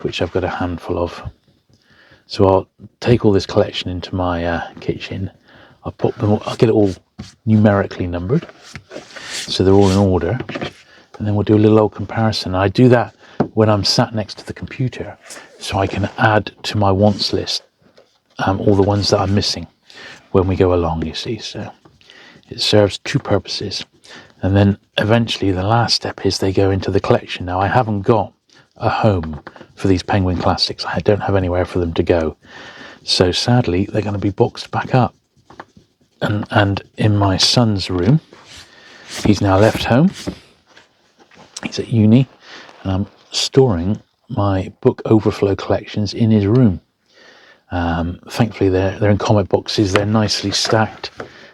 which I've got a handful of. So I'll take all this collection into my kitchen. I'll put them. I'll get it all numerically numbered, so they're all in order, and then we'll do a little old comparison. I do that when I'm sat next to the computer, so I can add to my wants list all the ones that I'm missing when we go along, you see. So it serves two purposes. And then eventually the last step is they go into the collection. Now, I haven't got a home for these Penguin Classics. I don't have anywhere for them to go. So sadly, they're going to be boxed back up. And in my son's room, he's now left home. He's at uni, and I'm storing my book overflow collections in his room. Thankfully, they're in comic boxes. They're nicely stacked.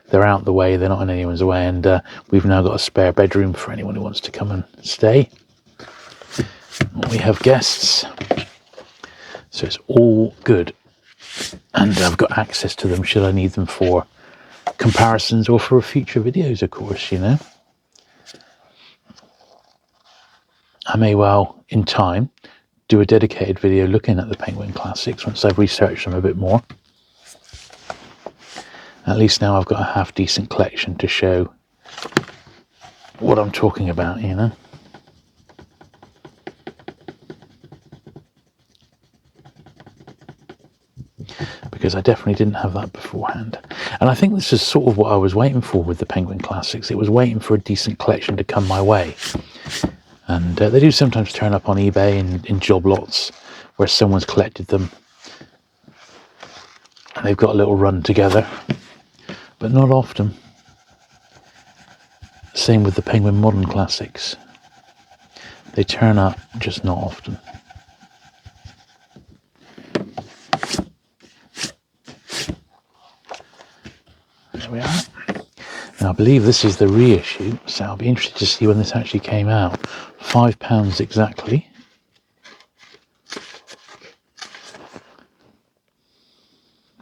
They're out the way. They're not in anyone's way. And we've now got a spare bedroom for anyone who wants to come and stay. We have guests, so it's all good. And I've got access to them should I need them for comparisons or for future videos, of course, you know. I may well, in time, do a dedicated video looking at the Penguin Classics once I've researched them a bit more. At least now I've got a half decent collection to show what I'm talking about, you know. Because I definitely didn't have that beforehand. And I think this is sort of what I was waiting for with the Penguin Classics. It was waiting for a decent collection to come my way. And they do sometimes turn up on eBay in job lots where someone's collected them and they've got a little run together, but not often. Same with the Penguin Modern Classics. They turn up, just not often. There we are. Now I believe this is the reissue, so I'll be interested to see when this actually came out. £5 exactly.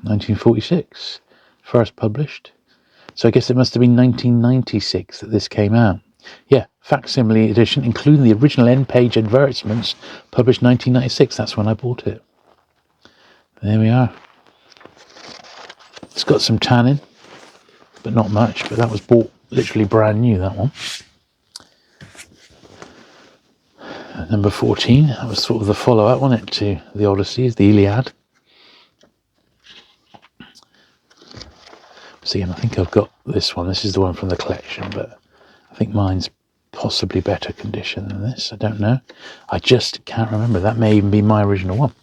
£1946, first published. So I guess it must have been 1996 that this came out. Yeah, facsimile edition, including the original end-page advertisements, published 1996. That's when I bought it. There we are. It's got some tannin, but not much. But that was bought literally brand new, that one. Number 14, that was sort of the follow-up, wasn't it, to the Odysseys, the Iliad. See, and I think I've got this one. This is the one from the collection, but I think mine's possibly better condition than this. I don't know. I just can't remember. That may even be my original one.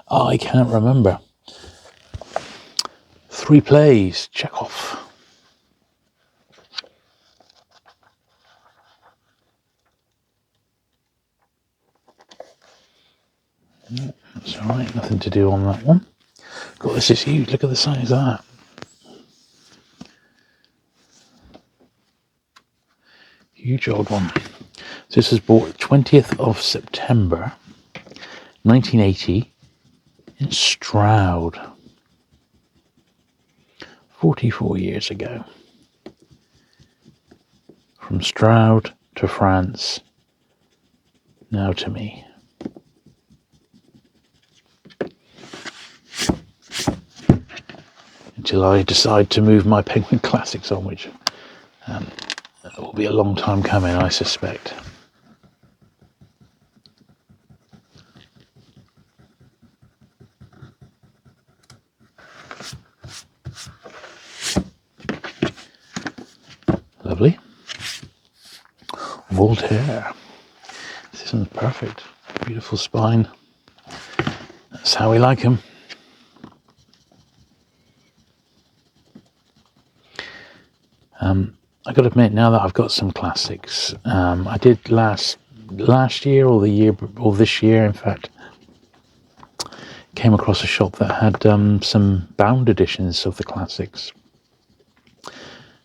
I can't remember. 3 plays, Chekhov. That's all right. Nothing to do on that one. God, this is huge. Look at the size of that. Huge old one. So this was bought 20th of September 1980 in Stroud. 44 years ago. From Stroud to France, now to me. Until I decide to move my Penguin Classics on, which will be a long time coming, I suspect. Lovely. Voltaire. This one's perfect. Beautiful spine. That's how we like them. I got to admit, now that I've got some classics, I did last year or this year, in fact, came across a shop that had some bound editions of the classics.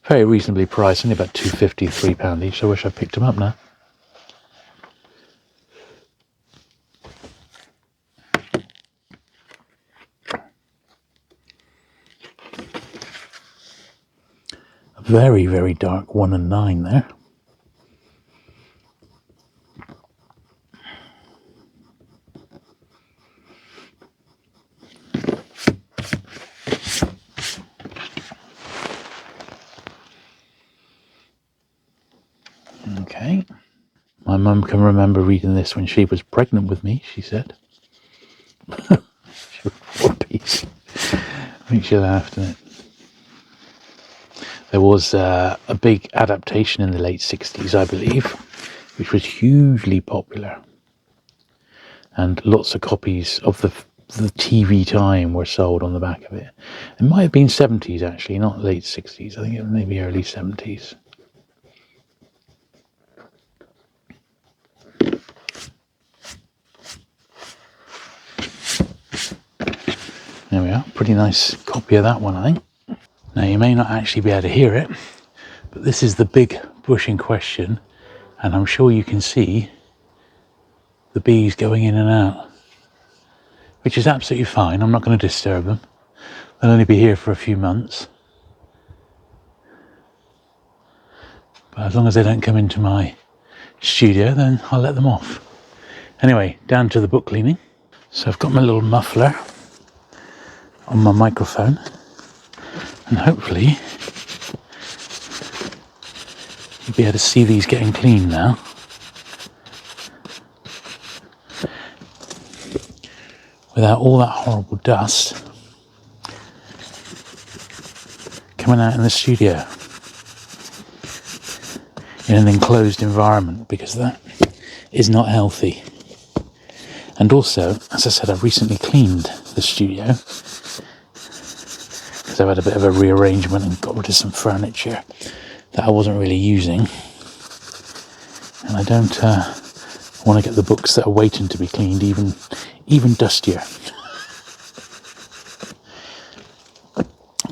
Very reasonably priced, only about £2.50, £3 each. I wish I picked them up now. A very, very dark 1 and 9 there. mum can remember reading this when she was pregnant with me, she said. She was 4-piece. Makes you laugh, doesn't it? There was a big adaptation in the late 60s, I believe, which was hugely popular. And lots of copies of the TV time were sold on the back of it. It might have been 70s, actually, not late 60s. I think it was maybe early 70s. There we are. Pretty nice copy of that one, I think. Now, you may not actually be able to hear it, but this is the big bush in question, and I'm sure you can see the bees going in and out, which is absolutely fine. I'm not going to disturb them. They'll only be here for a few months. But as long as they don't come into my studio, then I'll let them off. Anyway, down to the book cleaning. So I've got my little muffler on my microphone, and hopefully you'll be able to see these getting clean now. Without all that horrible dust coming out in the studio in an enclosed environment, because that is not healthy. And also, as I said, I've recently cleaned the studio because I've had a bit of a rearrangement and got rid of some furniture that I wasn't really using. And I don't want to get the books that are waiting to be cleaned even dustier.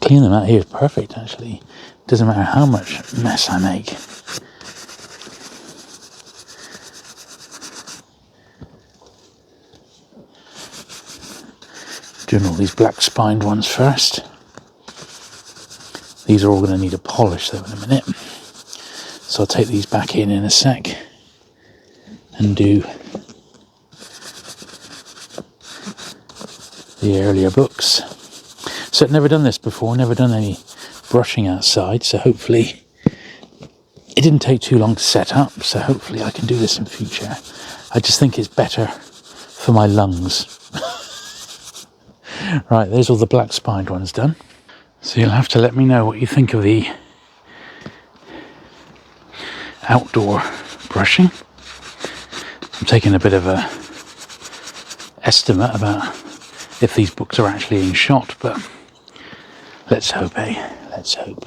Cleaning them out here is perfect, actually. Doesn't matter how much mess I make. Doing all these black spined ones first. These are all going to need a polish though in a minute. So I'll take these back in a sec and do the earlier books. So I've never done this before, never done any brushing outside, so hopefully it didn't take too long to set up, so hopefully I can do this in future. I just think it's better for my lungs. Right, there's all the black spined ones done. So you'll have to let me know what you think of the outdoor brushing. I'm taking a bit of a estimate about if these books are actually in shot, but let's hope, eh? Let's hope.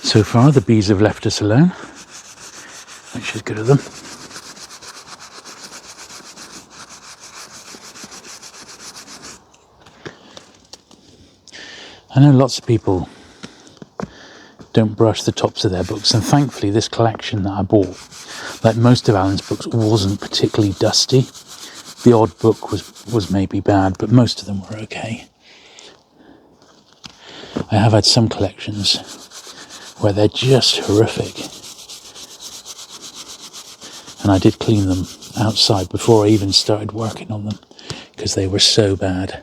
So far, the bees have left us alone, which is good of them. I know lots of people don't brush the tops of their books, and thankfully this collection that I bought, like most of Alan's books, wasn't particularly dusty. The odd book was maybe bad, but most of them were okay. I have had some collections where they're just horrific, and I did clean them outside before I even started working on them because they were so bad.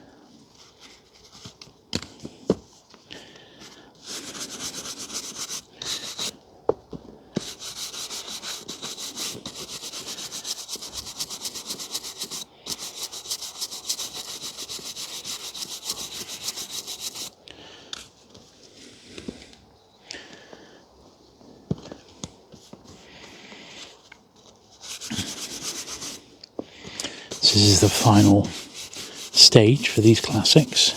This is the final stage for these classics.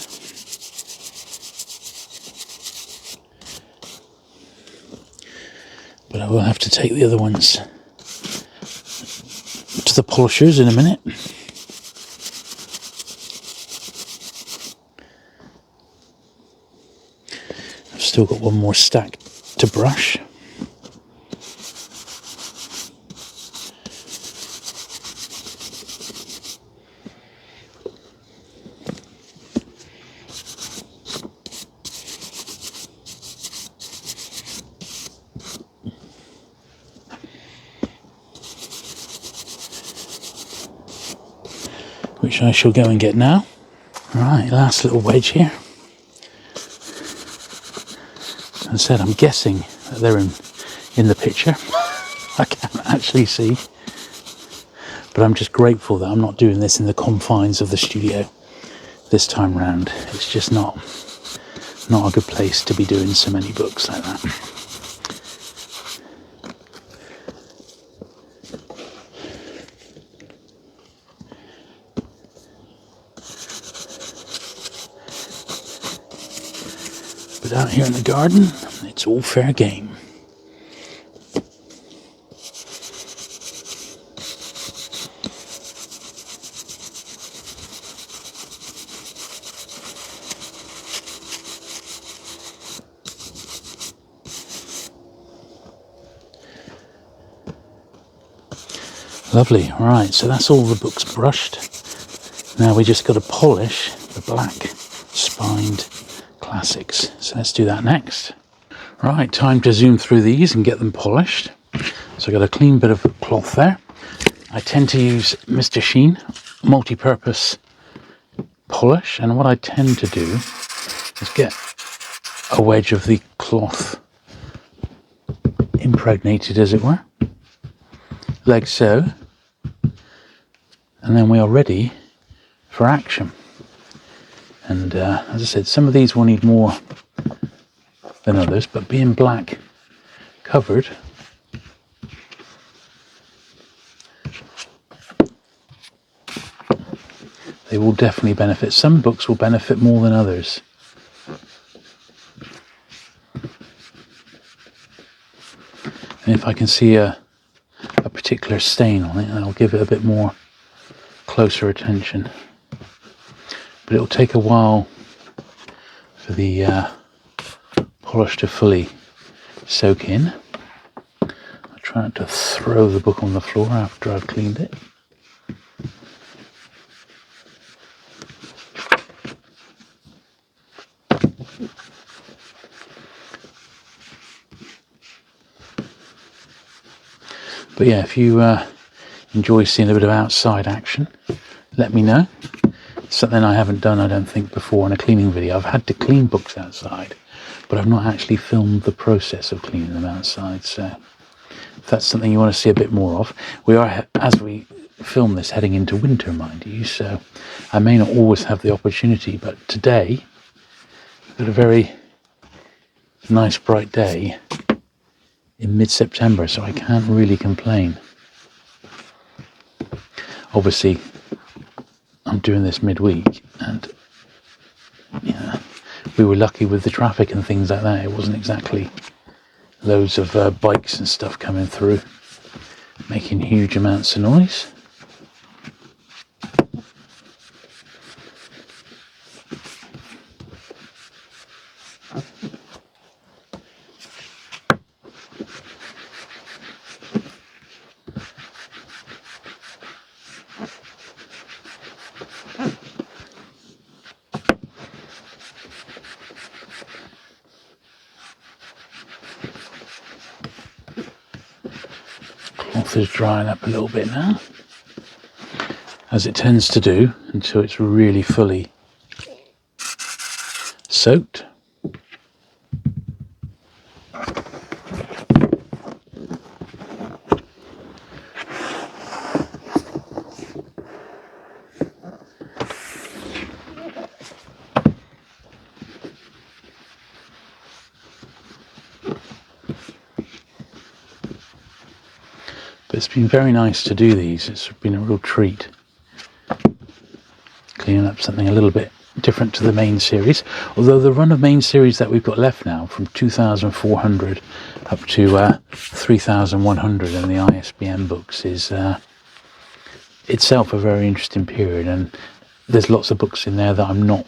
But I will have to take the other ones to the polishers in a minute. I've still got one more stack to brush. which I shall go and get now. Right, last little wedge here. As I said, I'm guessing that they're in the picture. I can't actually see. But I'm just grateful that I'm not doing this in the confines of the studio this time round. It's just not a good place to be doing so many books like that. But out here in the garden, it's all fair game. Lovely. Right, so that's all the books brushed. Now we just got to polish the black spined classics. So let's do that next. Right, time to zoom through these and get them polished. So I've got a clean bit of cloth there. I tend to use Mr. Sheen multi-purpose polish, and what I tend to do is get a wedge of the cloth impregnated, as it were, like so, and then we are ready for action. And as I said, some of these will need more than others, but being black covered, they will definitely benefit. Some books will benefit more than others. And if I can see a particular stain on it, I'll give it a bit more closer attention. But it'll take a while for the polish to fully soak in. I try not to throw the book on the floor after I've cleaned it. But yeah, if you enjoy seeing a bit of outside action, let me know. Something I haven't done, I don't think, before in a cleaning video. I've had to clean books outside, but I've not actually filmed the process of cleaning them outside. So if that's something you want to see a bit more of, we are, as we film this, heading into winter, mind you, so I may not always have the opportunity, but today I've got a very nice bright day in mid-September, so I can't really complain. Obviously, I'm doing this midweek, and yeah, we were lucky with the traffic and things like that. It wasn't exactly loads of bikes and stuff coming through, making huge amounts of noise. Cloth is drying up a little bit now, as it tends to do until it's really fully soaked. But it's been very nice to do these. It's been a real treat. Cleaning up something a little bit different to the main series. Although the run of main series that we've got left now, from 2,400 up to 3,100 in the ISBN books, is itself a very interesting period. And there's lots of books in there that I'm not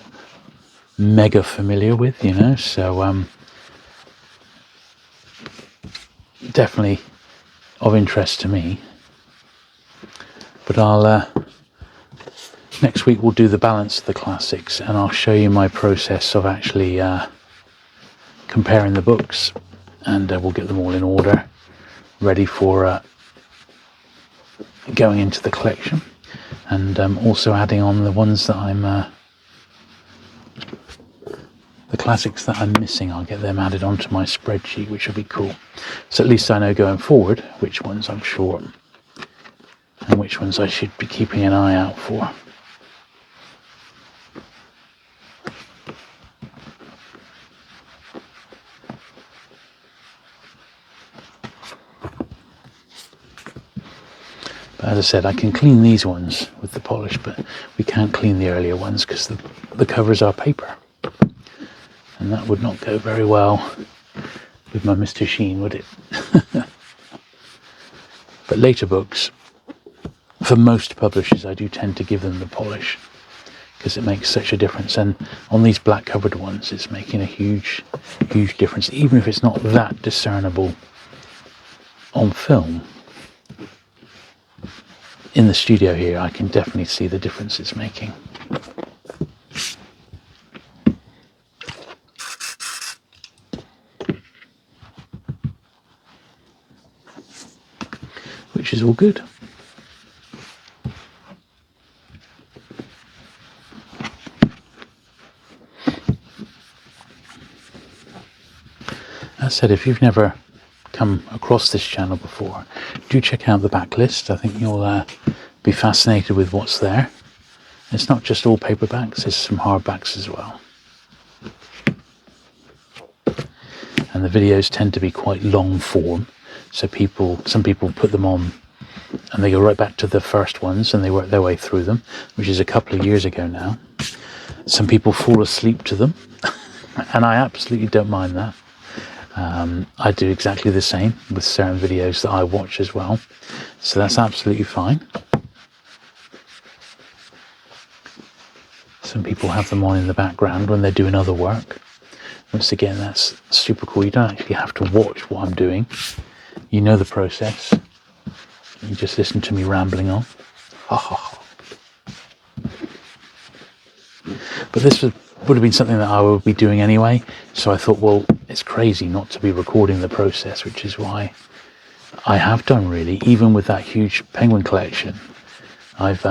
mega familiar with, you know, so definitely of interest to me. But I'll next week we'll do the balance of the classics, and I'll show you my process of actually comparing the books, and we'll get them all in order, ready for going into the collection. and also adding on the ones that I'm the classics that I'm missing. I'll get them added onto my spreadsheet, which will be cool. So at least I know going forward which ones I'm short and which ones I should be keeping an eye out for. But as I said, I can clean these ones with the polish, but we can't clean the earlier ones because the covers are paper. And that would not go very well with my Mr. Sheen, would it? But later books, for most publishers, I do tend to give them the polish because it makes such a difference. And on these black covered ones, it's making a huge difference. Even if it's not that discernible on film, in the studio here, I can definitely see the difference it's making. Which is all good. As I said, if you've never come across this channel before, do check out the backlist. I think you'll be fascinated with what's there. It's not just all paperbacks, there's some hardbacks as well. And the videos tend to be quite long form, so some people put them on and they go right back to the first ones and they work their way through them, which is a couple of years ago now. Some people fall asleep to them, and I absolutely don't mind that. I do exactly the same with certain videos that I watch as well, so that's absolutely fine. Some people have them on in the background when they're doing other work. Once again, that's super cool. You don't actually have to watch what I'm doing. You know the process. You just listen to me rambling on. Ha ha ha. But this would have been something that I would be doing anyway, so I thought, well, it's crazy not to be recording the process, which is why I have done, really. Even with that huge penguin collection, I've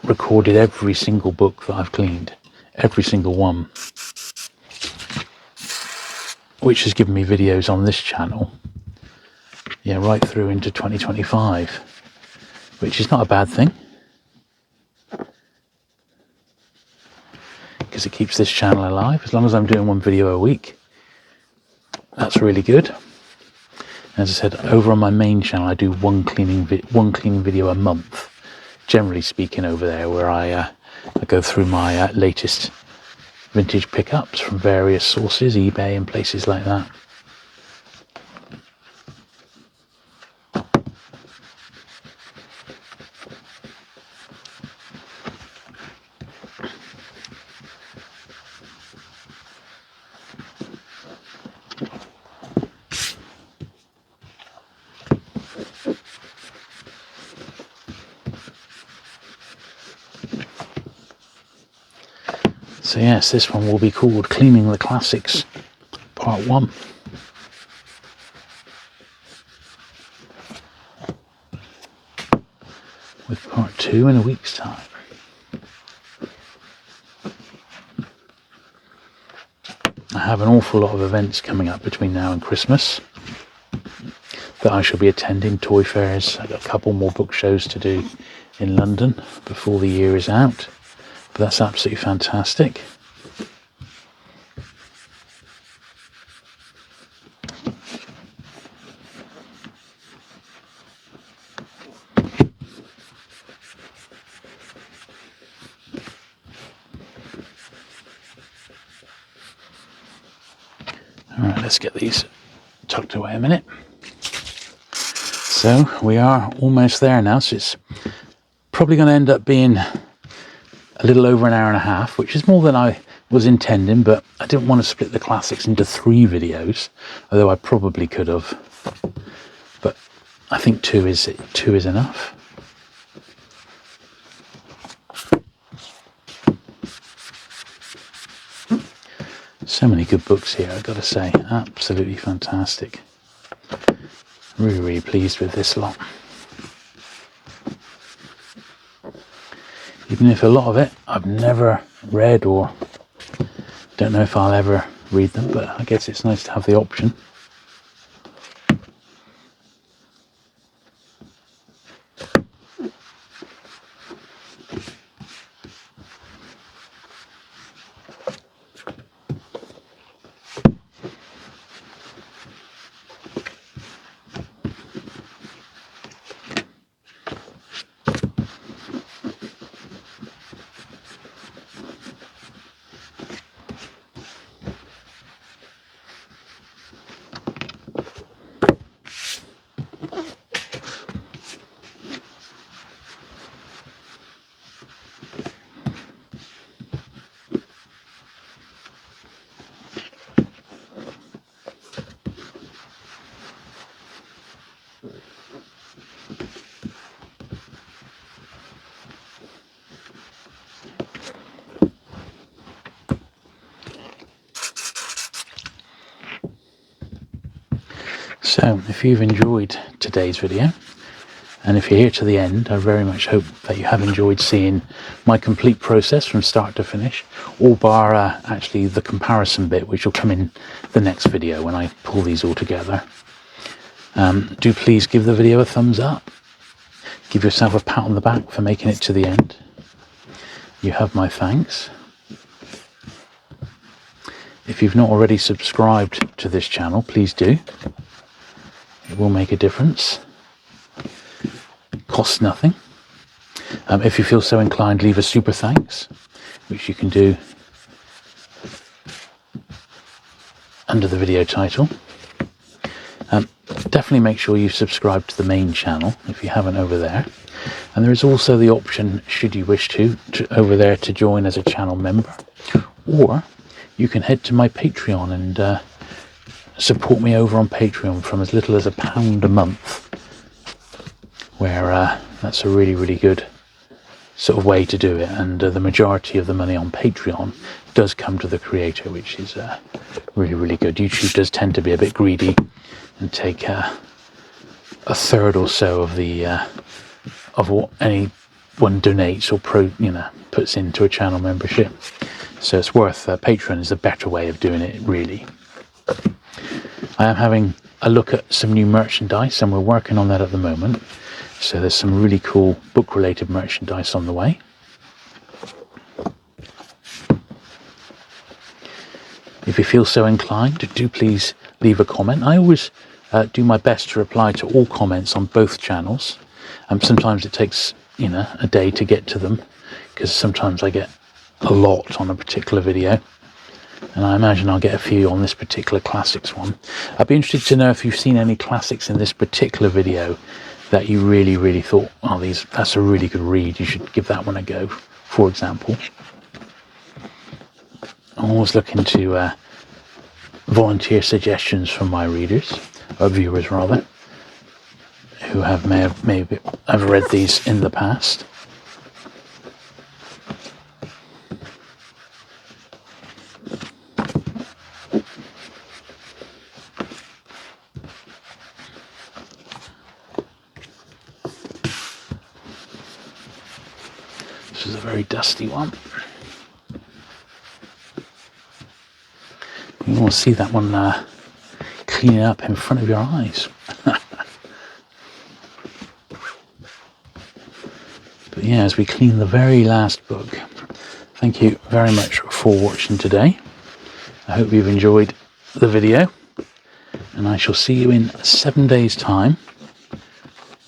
recorded every single book that I've cleaned, every single one, which has given me videos on this channel, yeah, right through into 2025, which is not a bad thing, because it keeps this channel alive. As long as I'm doing one video a week, that's really good. As I said, over on my main channel, I do one cleaning video a month, generally speaking, over there, where I go through my latest vintage pickups from various sources, eBay and places like that. So yes, this one will be called Cleaning the Classics, Part 1. With Part 2 in a week's time. I have an awful lot of events coming up between now and Christmas that I shall be attending. Toy fairs. I've got a couple more book shows to do in London before the year is out. But that's absolutely fantastic. Alright, let's get these tucked away a minute. So we are almost there now, so it's probably going to end up being a little over an hour and a half, which is more than I was intending, but I didn't want to split the classics into 3 videos, although I probably could have. But I think two is enough. So many good books here, I've got to say. Absolutely fantastic. Really, really pleased with this lot. even if a lot of it I've never read or don't know if I'll ever read them, but I guess it's nice to have the option. So if you've enjoyed today's video, and if you're here to the end, I very much hope that you have enjoyed seeing my complete process from start to finish, all bar actually the comparison bit, which will come in the next video when I pull these all together. Do please give the video a thumbs up. Give yourself a pat on the back for making it to the end. You have my thanks. If you've not already subscribed to this channel, please do. It will make a difference. Costs nothing. If you feel so inclined, leave a super thanks, which you can do under the video title. Definitely make sure you subscribe to the main channel if you haven't over there. And there is also the option, should you wish to over there to join as a channel member. Or you can head to my Patreon and support me over on Patreon from as little as £1 a month, where that's a really, really good sort of way to do it. And the majority of the money on Patreon does come to the creator, which is really, really good. YouTube does tend to be a bit greedy and take a third or so of the of what anyone donates or puts into a channel membership. So it's worth. Patreon is a better way of doing it, really. I am having a look at some new merchandise, and we're working on that at the moment. So there's some really cool book-related merchandise on the way. If you feel so inclined, do please leave a comment. I always do my best to reply to all comments on both channels. Sometimes it takes a day to get to them, because sometimes I get a lot on a particular video, and I imagine I'll get a few on this particular classics one. I'd be interested to know if you've seen any classics in this particular video that you really, really thought, oh, that's a really good read, you should give that one a go, for example. I'm always looking to volunteer suggestions from my readers, or viewers rather, who maybe have read these in the past. This is a very dusty one. You want to see that one cleaning up in front of your eyes. But yeah, as we clean the very last book, thank you very much for watching today. I hope you've enjoyed the video, and I shall see you in 7 days' time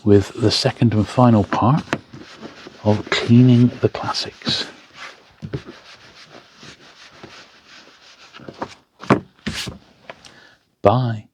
with the second and final part of cleaning the classics. Bye.